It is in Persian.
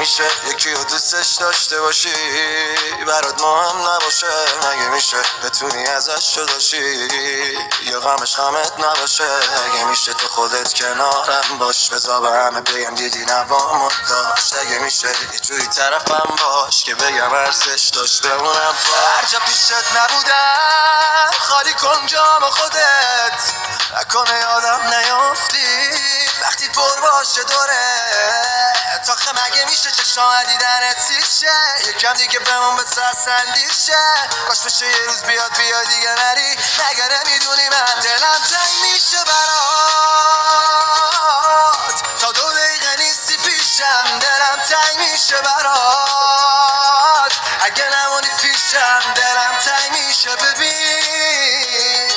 میشه یکی رو دوستش داشته باشی برات مهم نباشه؟ مگه میشه بتونی ازش جداشی یا غمش غمت نباشه؟ مگه میشه تو خودت کنارم باش بذار به همه بگم دیدی نوامو داشت؟ مگه میشه یه جوری طرفم باش که بگم ارزش داشت بمونم هر جا پیشت نبودم خالی کن جام خودت نکنه یادم نیافتی وقتی پر باشه دوره تاخه مگه میشه چشام دیدنت سیشه یکم دیگه بمون به سندیشه کاش بشه یه روز بیاد بیا دیگه نری مگه نمیدونی من دلم تنگ میشه برات تا 2 دقیقه نیستی پیشم دلم تنگ میشه برات اگه نمونی پیشم دلم تنگ میشه ببین